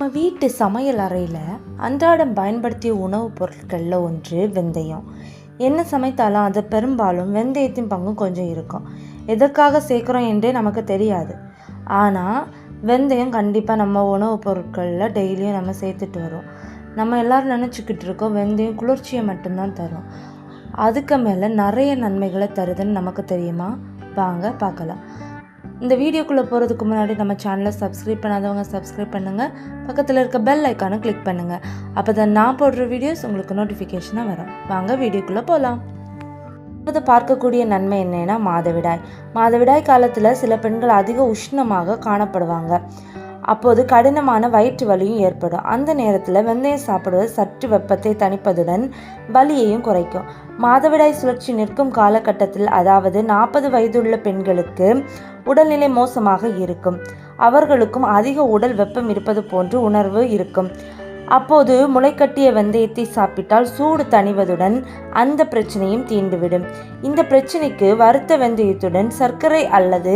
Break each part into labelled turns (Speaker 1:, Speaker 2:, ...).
Speaker 1: நம்ம வீட்டு சமையல் அறையில் அன்றாடம் பயன்படுத்திய உணவுப் பொருட்களில் ஒன்று வெந்தயம். என்ன சமைத்தாலும் அது பெரும்பாலும் வெந்தயத்தின் பங்கும் கொஞ்சம் இருக்கும். எதற்காக சேர்க்குறோம் என்றே நமக்கு தெரியாது. ஆனால் வெந்தயம் கண்டிப்பாக நம்ம உணவுப் பொருட்களில் டெய்லியும் நம்ம சேர்த்துட்டு வரோம். நம்ம எல்லோரும் நினச்சிக்கிட்டு இருக்கோம் வெந்தயம் குளிர்ச்சியை மட்டும்தான் தரும். அதுக்கு மேலே நிறைய நன்மைகளை தருதுன்னு நமக்கு தெரியுமா? வாங்க பார்க்கலாம். இந்த வீடியோக்குள்ளே போகிறதுக்கு முன்னாடி நம்ம சேனலை சப்ஸ்கிரைப் பண்ணாதவங்க சப்ஸ்கிரைப் பண்ணுங்கள். பக்கத்தில் இருக்க பெல் ஐக்கானை கிளிக் பண்ணுங்கள். அப்போ தான் நான் போடுற வீடியோஸ் உங்களுக்கு நோட்டிஃபிகேஷனாக வரும். வாங்க வீடியோக்குள்ளே போகலாம். அதை பார்க்கக்கூடிய நன்மை என்னென்னா மாதவிடாய் காலத்தில் சில பெண்கள் அதிக உஷ்ணமாக காணப்படுவாங்க. அப்போது கடினமான வயிற்று வலியும் ஏற்படும். அந்த நேரத்தில் வெந்தயம் சாப்பிடுவது சற்று வெப்பத்தை தணிப்பதுடன் வலியையும் குறைக்கும். மாதவிடாய் சுழற்சி நிற்கும் காலகட்டத்தில், அதாவது 40 வயதுள்ள பெண்களுக்கு உடல்நிலை மோசமாக இருக்கும். அவர்களுக்கும் அதிக உடல் வெப்பம் இருப்பது போன்று உணர்வு இருக்கும். அப்போது முளைக்கட்டிய வெந்தயத்தை சாப்பிட்டால் சூடு தணிவதுடன் அந்த பிரச்சனையும் தீண்டுவிடும். இந்த பிரச்சனைக்கு வறுத்த வெந்தயத்துடன் சர்க்கரை அல்லது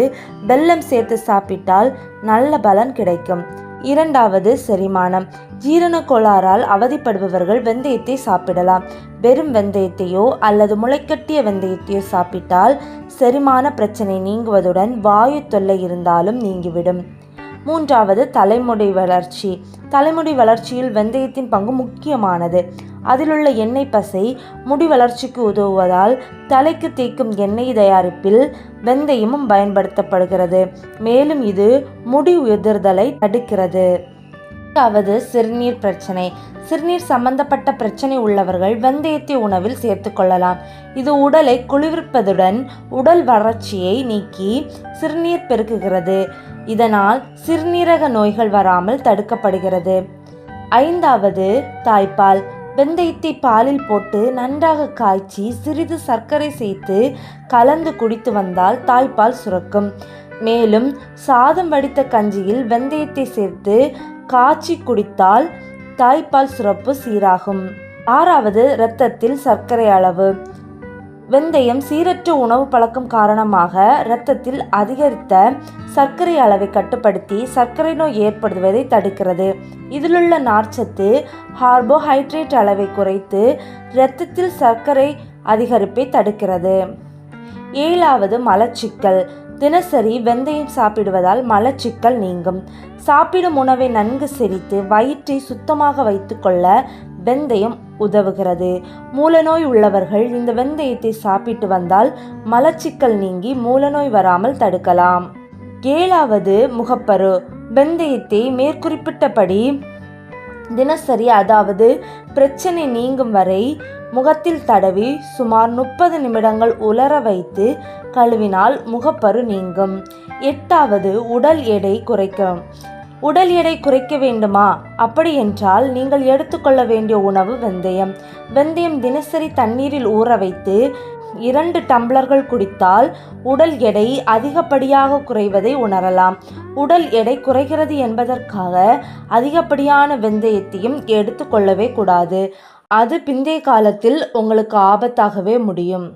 Speaker 1: வெல்லம் சேர்த்து சாப்பிட்டால் நல்ல பலன் கிடைக்கும். இரண்டாவது, செரிமானம். ஜீரண கோளாறால் அவதிப்படுபவர்கள் வெந்தயத்தை சாப்பிடலாம். வெறும் வெந்தயத்தையோ அல்லது முளைக்கட்டிய வெந்தயத்தையோ சாப்பிட்டால் செரிமான பிரச்சனை நீங்குவதுடன் வாயு தொல்லை இருந்தாலும் நீங்கிவிடும். மூன்றாவது, தலைமுடி வளர்ச்சி. தலைமுடி வளர்ச்சியில் வெந்தயத்தின் பங்கு முக்கியமானது. அதிலுள்ள எண்ணெய் பசை முடி வளர்ச்சிக்கு உதவுவதால் தலைக்கு தேய்க்கும் எண்ணெய் தயாரிப்பில் வெந்தயமும் பயன்படுத்தப்படுகிறது. மேலும் இது முடி உதிர்தலை தடுக்கிறது. அதாவது சிறுநீர் பிரச்சனை. சிறுநீர் சம்பந்தப்பட்ட பிரச்சனை உள்ளவர்கள் வெந்தயத்தை உணவில் சேர்த்து கொள்ளலாம். இது உடலை குளிர்விப்பதுடன் உடல் வறட்சியை நீக்கி சிறுநீர் பெருக்குகிறது. இதனால் சிறுநீரக நோய்கள் வராமல் தடுக்கப்படுகிறது. ஐந்தாவது, தாய்ப்பால். வெந்தயத்தை பாலில் போட்டு நன்றாக காய்ச்சி சிறிது சர்க்கரை சேர்த்து கலந்து குடித்து வந்தால் தாய்ப்பால் சுரக்கும். மேலும் சாதம் வடித்த கஞ்சியில் வெந்தயத்தை சேர்த்து காய்ச்சி குடித்தால் தாய்ப்பால் சுரப்பு சீராகும். ஆறாவது, இரத்தத்தில் சர்க்கரை அளவு. வெந்தயம் சீரற்ற உணவு பழக்கம் காரணமாக இரத்தத்தில் அதிகரித்த சர்க்கரை அளவை கட்டுப்படுத்தி சர்க்கரை நோய் ஏற்படுவதை தடுக்கிறது. இதிலுள்ள நார்ச்சத்து கார்போஹைட்ரேட் அளவை குறைத்து இரத்தத்தில் சர்க்கரை அதிகரிப்பை தடுக்கிறது. ஏழாவது, மலச்சிக்கல். தினசரி வெந்தயம் சாப்பிடுவதால் மலச்சிக்கல் நீங்கும். சாப்பிடும் உணவை நன்கு செரித்து வயிற்றை சுத்தமாக வைத்துக்கொள்ள வெந்தயம் உதவுகிறது. மூலநோய் உள்ளவர்கள் இந்த வெந்தயத்தை சாப்பிட்டு வந்தால் மலச்சிக்கல் நீங்கி மூலநோய் வராமல் தடுக்கலாம். ஏழாவது, முகப்பரு. வெந்தயத்தை மேற்குறிப்பிட்டபடி தினசரி, அதாவது பிரச்சனை நீங்கும் வரை முகத்தில் தடவி சுமார் 30 நிமிடங்கள் உலர வைத்து கழுவினால் முகப்பரு நீங்கும். எட்டாவது, உடல் எடை குறைக்கும். உடல் எடை குறைக்க வேண்டுமா? அப்படி என்றால் நீங்கள் எடுத்துக்கொள்ள வேண்டிய உணவு வெந்தயம். வெந்தயம் தினசரி தண்ணீரில் ஊற வைத்து 2 டம்ளர்கள் குடித்தால் உடல் எடை அதிகப்படியாக குறைவதை உணரலாம். உடல் எடை குறைகிறது என்பதற்காக அதிகப்படியான வெந்தயத்தையும் எடுத்துக்கொள்ளவே கூடாது. அது பிந்தைய காலத்தில் உங்களுக்கு ஆபத்தாகவே முடியும்.